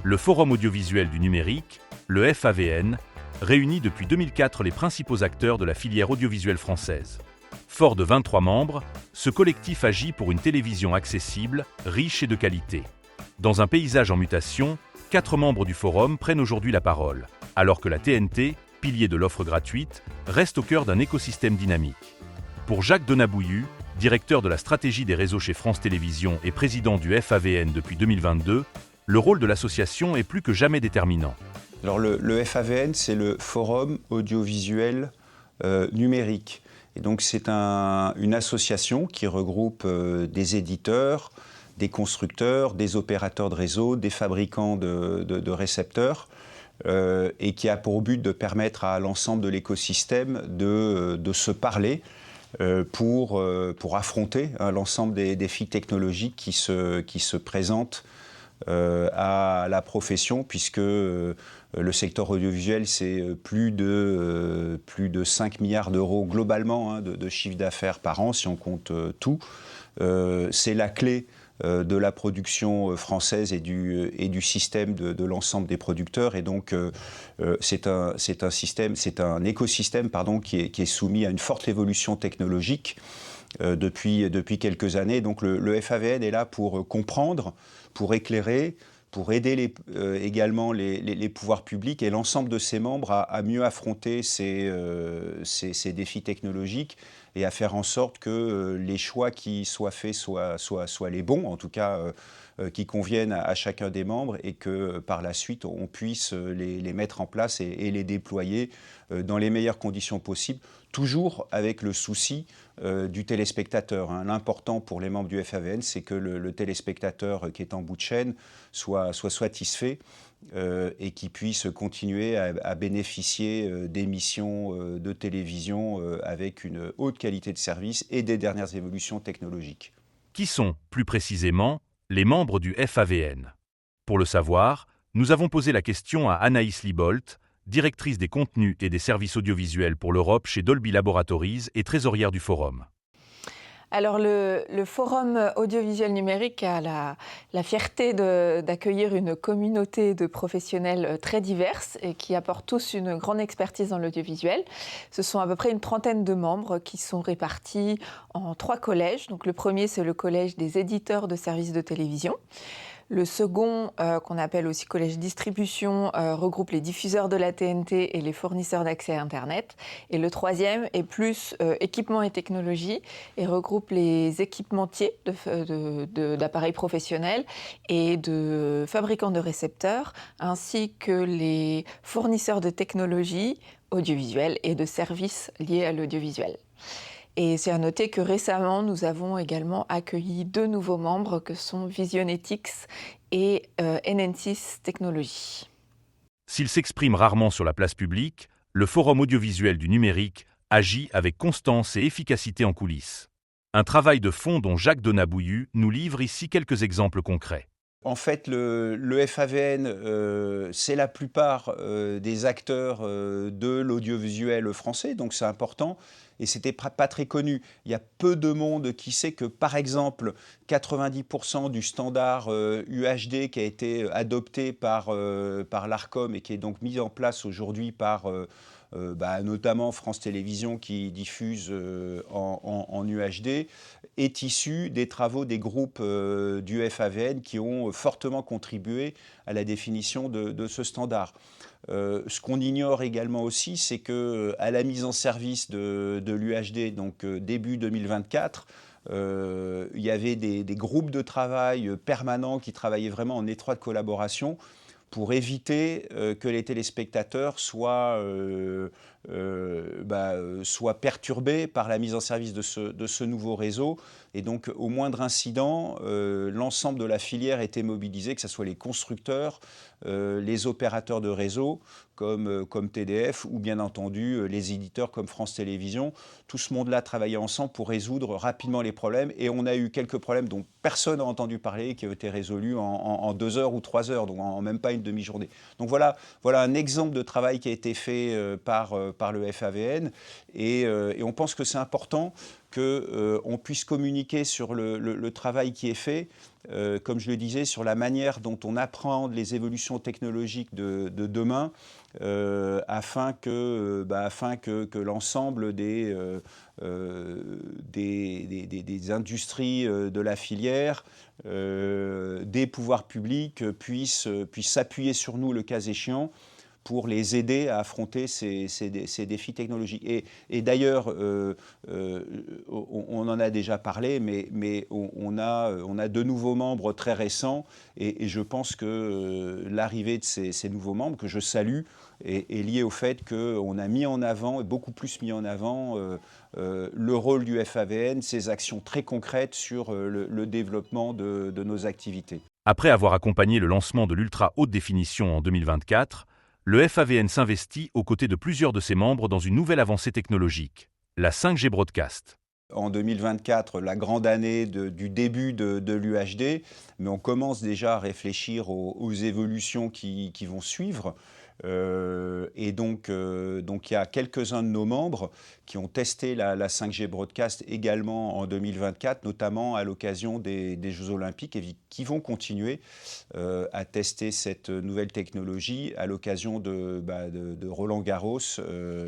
Le Forum audiovisuel du numérique, le FAVN, réunit depuis 2004 les principaux acteurs de la filière audiovisuelle française. Fort de 23 membres, ce collectif agit pour une télévision accessible, riche et de qualité. Dans un paysage en mutation, 4 membres du forum prennent aujourd'hui la parole, alors que la TNT, pilier de l'offre gratuite, reste au cœur d'un écosystème dynamique. Pour Jacques Donabouillu, directeur de la stratégie des réseaux chez France Télévisions et président du FAVN depuis 2022, le rôle de l'association est plus que jamais déterminant. Alors le FAVN, c'est le Forum audiovisuel numérique. Et donc c'est une association qui regroupe des éditeurs, des constructeurs, des opérateurs de réseau, des fabricants de récepteurs, et qui a pour but de permettre à l'ensemble de l'écosystème de se parler pour affronter l'ensemble des défis technologiques qui se présentent à la profession, puisque le secteur audiovisuel, c'est plus de 5 milliards d'euros globalement de chiffre d'affaires par an, si on compte tout. C'est la clé de la production française et du système de l'ensemble des producteurs. Et donc, c'est un écosystème qui est soumis à une forte évolution technologique depuis quelques années. Donc, le FAVN est là pour comprendre, pour éclairer, pour aider également les pouvoirs publics et l'ensemble de ses membres à mieux affronter ces défis technologiques et à faire en sorte que les choix qui soient faits soient les bons, en tout cas qui conviennent à chacun des membres, et que par la suite on puisse les mettre en place et les déployer dans les meilleures conditions possibles, toujours avec le souci du téléspectateur. L'important pour les membres du FAVN, c'est que le téléspectateur qui est en bout de chaîne soit satisfait et qui puisse continuer à bénéficier d'émissions de télévision avec une haute qualité de service et des dernières évolutions technologiques. Qui sont, plus précisément, les membres du FAVN? Pour le savoir, nous avons posé la question à Anaïs Libolt, directrice des contenus et des services audiovisuels pour l'Europe chez Dolby Laboratories et trésorière du Forum. Alors le Forum audiovisuel numérique a la fierté d'accueillir une communauté de professionnels très diverses et qui apportent tous une grande expertise dans l'audiovisuel. Ce sont à peu près une trentaine de membres qui sont répartis en 3 collèges. Donc le premier, c'est le collège des éditeurs de services de télévision. Le second, qu'on appelle aussi collège distribution, regroupe les diffuseurs de la TNT et les fournisseurs d'accès à Internet. Et le troisième est plus équipement et technologie et regroupe les équipementiers d'appareils professionnels et de fabricants de récepteurs, ainsi que les fournisseurs de technologies audiovisuelles et de services liés à l'audiovisuel. Et c'est à noter que récemment, nous avons également accueilli 2 nouveaux membres que sont Visionetics et NN6 Technologies. S'il s'exprime rarement sur la place publique, le Forum audiovisuel du numérique agit avec constance et efficacité en coulisses. Un travail de fond dont Jacques Donabouillu nous livre ici quelques exemples concrets. En fait, le FAVN, c'est la plupart des acteurs de l'audiovisuel français, donc c'est important. Et c'était pas très connu. Il y a peu de monde qui sait que, par exemple, 90% du standard UHD qui a été adopté par l'Arcom et qui est donc mis en place aujourd'hui par notamment France Télévisions qui diffuse en UHD, est issu des travaux des groupes du FAVN qui ont fortement contribué à la définition de ce standard. Ce qu'on ignore également aussi, c'est qu'à la mise en service de l'UHD, donc début 2024, il y avait des groupes de travail permanents qui travaillaient vraiment en étroite collaboration pour éviter que les téléspectateurs soient perturbés par la mise en service de ce nouveau réseau. Et donc, au moindre incident, l'ensemble de la filière était mobilisé, que ce soit les constructeurs, les opérateurs de réseau comme TDF ou bien entendu les éditeurs comme France Télévisions. Tout ce monde-là travaillait ensemble pour résoudre rapidement les problèmes. Et on a eu quelques problèmes dont personne n'a entendu parler, qui ont été résolus en 2 heures ou 3 heures, donc en même pas une demi-journée. Donc voilà un exemple de travail qui a été fait par le FAVN. Et on pense que c'est important qu'on puisse communiquer sur le travail qui est fait, comme je le disais, sur la manière dont on apprend les évolutions technologiques de demain, afin que l'ensemble des industries de la filière, des pouvoirs publics puissent s'appuyer sur nous le cas échéant pour les aider à affronter ces défis technologiques. Et d'ailleurs, on en a déjà parlé, mais on a de nouveaux membres très récents, et je pense que l'arrivée de ces nouveaux membres, que je salue, est liée au fait qu'on a mis en avant, et beaucoup plus mis en avant, le rôle du FAVN, ses actions très concrètes sur le développement de nos activités. Après avoir accompagné le lancement de l'ultra haute définition en 2024, le FAVN s'investit aux côtés de plusieurs de ses membres dans une nouvelle avancée technologique, la 5G Broadcast. En 2024, la grande année du début de l'UHD, mais on commence déjà à réfléchir aux évolutions qui vont suivre. Et donc, il y a quelques-uns de nos membres qui ont testé la 5G Broadcast également en 2024, notamment à l'occasion des Jeux Olympiques, et qui vont continuer à tester cette nouvelle technologie à l'occasion de Roland-Garros,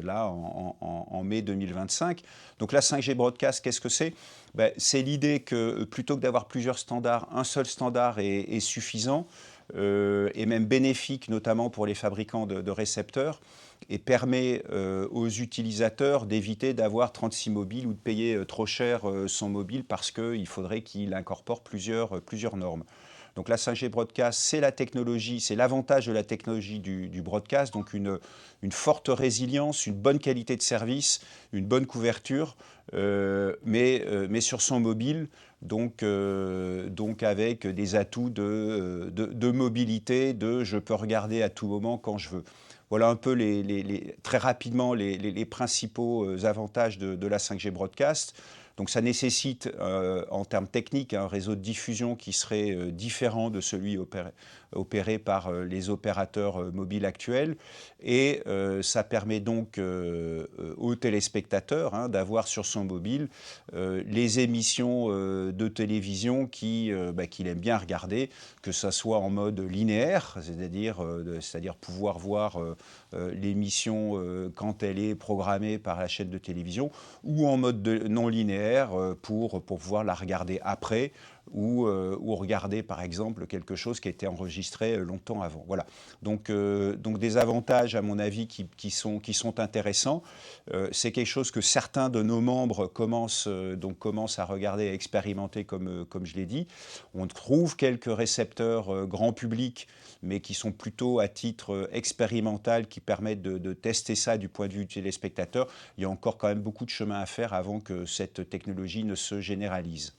là, en mai 2025. Donc la 5G Broadcast, qu'est-ce que c'est ? C'est l'idée que plutôt que d'avoir plusieurs standards, un seul standard est suffisant, et même bénéfique, notamment pour les fabricants de récepteurs, et permet aux utilisateurs d'éviter d'avoir 36 mobiles ou de payer trop cher son mobile parce qu'il faudrait qu'il incorpore plusieurs normes. Donc la 5G Broadcast, c'est la technologie, c'est l'avantage de la technologie du broadcast, donc une forte résilience, une bonne qualité de service, une bonne couverture, mais sur son mobile, donc avec des atouts de mobilité, je peux regarder à tout moment quand je veux. Voilà un peu très rapidement les principaux avantages de la 5G Broadcast. Donc ça nécessite, en termes techniques, un réseau de diffusion qui serait différent de celui opéré par les opérateurs mobiles actuels. Et ça permet donc aux téléspectateurs d'avoir sur son mobile les émissions de télévision qu'il aime bien regarder, que ce soit en mode linéaire, c'est-à-dire pouvoir voir l'émission quand elle est programmée par la chaîne de télévision, ou en mode non linéaire pour pouvoir la regarder après, ou regarder par exemple quelque chose qui a été enregistré longtemps avant. Voilà. Donc des avantages à mon avis qui sont intéressants. C'est quelque chose que certains de nos membres commencent à regarder, à expérimenter comme je l'ai dit. On trouve quelques récepteurs grand public, mais qui sont plutôt à titre expérimental, qui permettent de tester ça du point de vue du téléspectateur. Il y a encore quand même beaucoup de chemin à faire avant que cette technologie ne se généralise.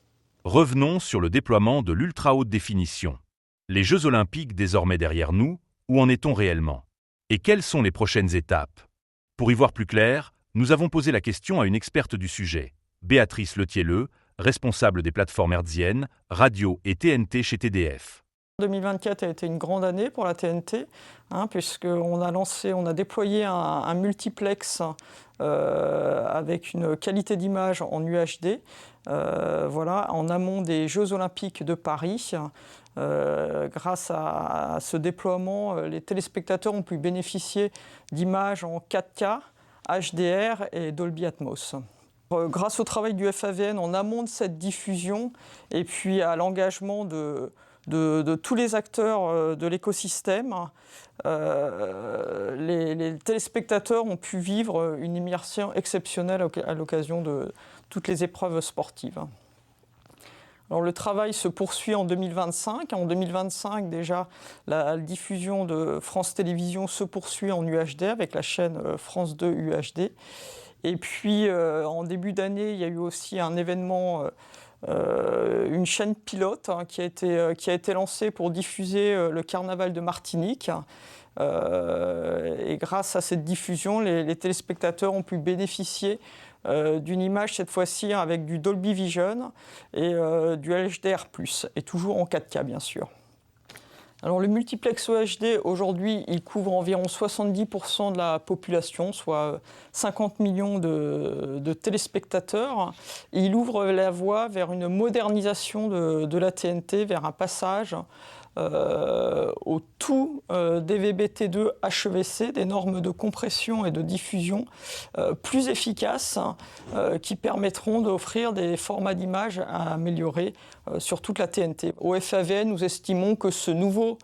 Revenons sur le déploiement de l'ultra haute définition. Les Jeux Olympiques désormais derrière nous, où en est-on réellement ? Et quelles sont les prochaines étapes ? Pour y voir plus clair, nous avons posé la question à une experte du sujet, Béatrice Letielleux, responsable des plateformes hertziennes, radio et TNT chez TDF. 2024 a été une grande année pour la TNT, puisqu'on a déployé un multiplex avec une qualité d'image en UHD, en amont des Jeux Olympiques de Paris. Grâce à ce déploiement, les téléspectateurs ont pu bénéficier d'images en 4K, HDR et Dolby Atmos. Grâce au travail du FAVN en amont de cette diffusion et puis à l'engagement de tous les acteurs de l'écosystème, les téléspectateurs ont pu vivre une immersion exceptionnelle à l'occasion de toutes les épreuves sportives. Alors, le travail se poursuit en 2025. En 2025, déjà, la diffusion de France Télévisions se poursuit en UHD avec la chaîne France 2 UHD. Et puis, en début d'année, il y a eu aussi un événement, une chaîne pilote qui a été lancée pour diffuser le carnaval de Martinique. Et grâce à cette diffusion, les téléspectateurs ont pu bénéficier d'une image, cette fois-ci avec du Dolby Vision et du HDR+, et toujours en 4K bien sûr. Alors le multiplex EHD, aujourd'hui, il couvre environ 70% de la population, soit 50 millions de téléspectateurs. Et il ouvre la voie vers une modernisation de la TNT, vers un passage au tout DVB-T2 HEVC, des normes de compression et de diffusion plus efficaces qui permettront d'offrir des formats d'image à améliorer sur toute la TNT. Au FAVN, nous estimons que ce nouveau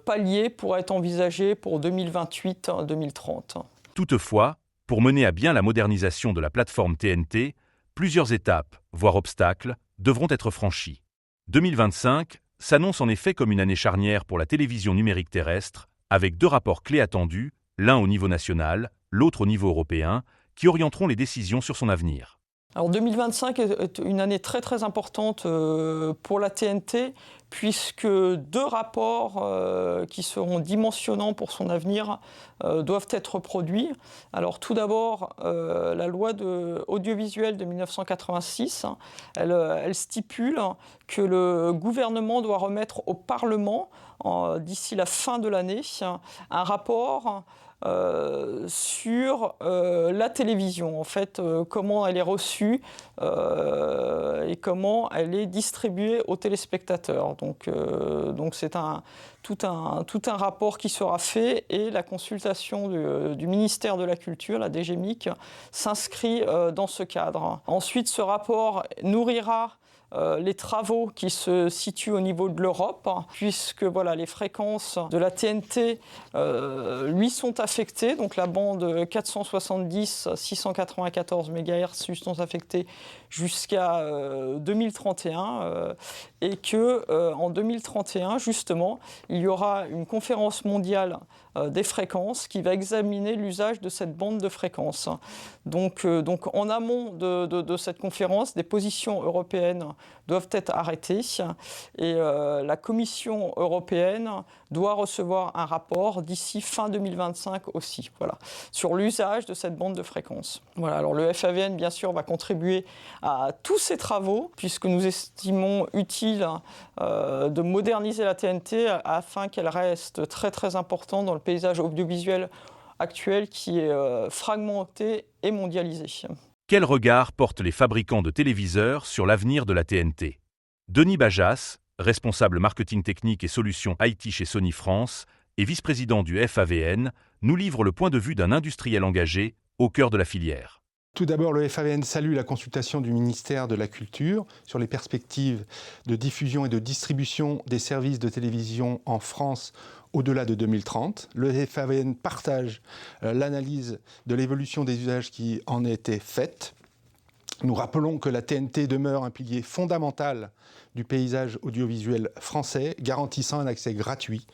palier pourrait être envisagé pour 2028-2030. Toutefois, pour mener à bien la modernisation de la plateforme TNT, plusieurs étapes, voire obstacles, devront être franchies. 2025 s'annonce en effet comme une année charnière pour la télévision numérique terrestre, avec 2 rapports clés attendus, l'un au niveau national, l'autre au niveau européen, qui orienteront les décisions sur son avenir. Alors 2025 est une année très très importante pour la TNT, puisque 2 rapports qui seront dimensionnants pour son avenir doivent être produits. Alors tout d'abord, la loi audiovisuelle de 1986, elle stipule que le gouvernement doit remettre au Parlement, d'ici la fin de l'année, un rapport sur la télévision, en fait, comment elle est reçue et comment elle est distribuée aux téléspectateurs. Donc c'est tout un rapport qui sera fait et la consultation du ministère de la Culture, la DGMIC, s'inscrit dans ce cadre. Ensuite, ce rapport nourrira les travaux qui se situent au niveau de l'Europe, puisque voilà, les fréquences de la TNT lui sont affectées, donc la bande 470-694 MHz lui sont affectées jusqu'à 2031, et qu'en 2031, justement, il y aura une conférence mondiale des fréquences qui va examiner l'usage de cette bande de fréquences. Donc en amont de cette conférence, des positions européennes doivent être arrêtées et la Commission européenne doit recevoir un rapport d'ici fin 2025 aussi, voilà, sur l'usage de cette bande de fréquences. Voilà, alors le FAVN, bien sûr, va contribuer à tous ces travaux, puisque nous estimons utile de moderniser la TNT afin qu'elle reste très très importante dans le paysage audiovisuel actuel qui est fragmenté et mondialisé. Quel regard portent les fabricants de téléviseurs sur l'avenir de la TNT? Denis Bajas, responsable marketing technique et solutions IT chez Sony France et vice-président du FAVN, nous livre le point de vue d'un industriel engagé au cœur de la filière. Tout d'abord, le FAVN salue la consultation du ministère de la Culture sur les perspectives de diffusion et de distribution des services de télévision en France au-delà de 2030. Le FAVN partage l'analyse de l'évolution des usages qui en était faite. Nous rappelons que la TNT demeure un pilier fondamental du paysage audiovisuel français, garantissant un accès gratuit,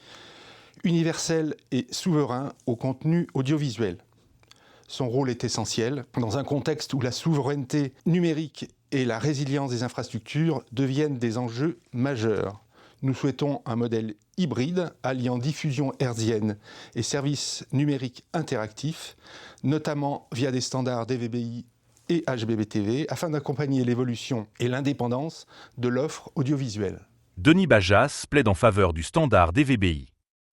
universel et souverain au contenu audiovisuel. Son rôle est essentiel dans un contexte où la souveraineté numérique et la résilience des infrastructures deviennent des enjeux majeurs. Nous souhaitons un modèle hybride alliant diffusion hertzienne et services numériques interactifs, notamment via des standards DVB-I et HbbTV, afin d'accompagner l'évolution et l'indépendance de l'offre audiovisuelle. Denis Bajas plaide en faveur du standard DVB-I.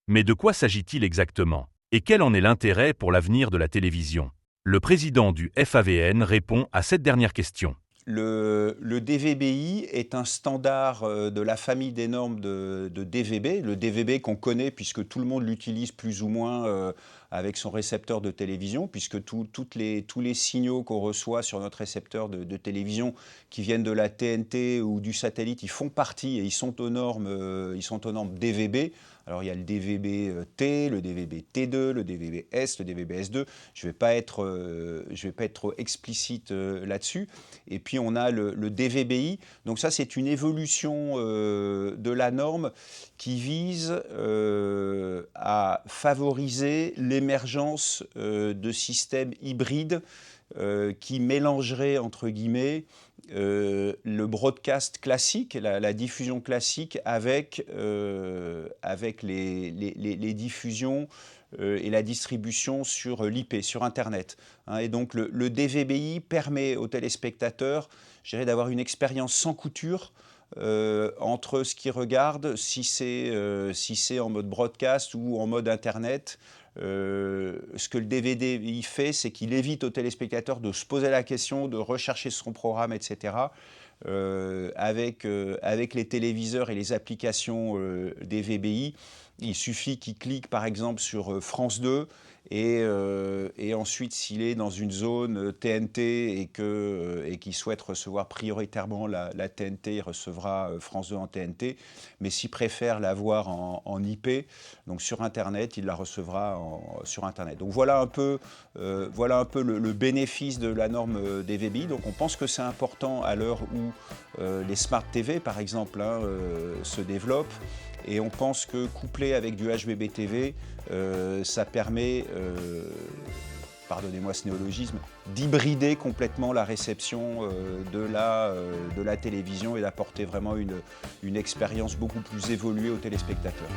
Mais de quoi s'agit-il exactement ? Et quel en est l'intérêt pour l'avenir de la télévision? Le président du FAVN répond à cette dernière question. Le DVB-I est un standard de la famille des normes de DVB. Le DVB qu'on connaît puisque tout le monde l'utilise plus ou moins avec son récepteur de télévision, puisque tous les signaux qu'on reçoit sur notre récepteur de télévision qui viennent de la TNT ou du satellite, ils font partie et ils sont aux normes DVB. Alors il y a le DVB-T, le DVB-T2, le DVB-S, le DVB-S2. Je vais pas être trop explicite là-dessus. Et puis on a le DVB-I. Donc ça, c'est une évolution de la norme qui vise à favoriser l'émergence de systèmes hybrides qui mélangeraient, entre guillemets, le broadcast classique, la diffusion classique avec les diffusions et la distribution sur l'IP, sur Internet. Et donc le DVB-I permet aux téléspectateurs, je dirais, d'avoir une expérience sans couture entre ce qu'il regarde, si c'est en mode broadcast ou en mode Internet. Ce que le DVD il fait, c'est qu'il évite au téléspectateur de se poser la question, de rechercher son programme, etc. Avec les téléviseurs et les applications des VBI, il suffit qu'il clique par exemple sur France 2 et ensuite s'il est dans une zone TNT et qu'il souhaite recevoir prioritairement la TNT, il recevra France 2 en TNT, mais s'il préfère la voir en IP, donc sur Internet, il la recevra sur Internet. Donc voilà un peu le bénéfice de la norme des VBI. Donc on pense que c'est important à l'heure où les Smart TV par exemple se développent. Et on pense que couplé avec du HbbTV, ça permet, pardonnez-moi ce néologisme, d'hybrider complètement la réception de la télévision et d'apporter vraiment une expérience beaucoup plus évoluée aux téléspectateurs.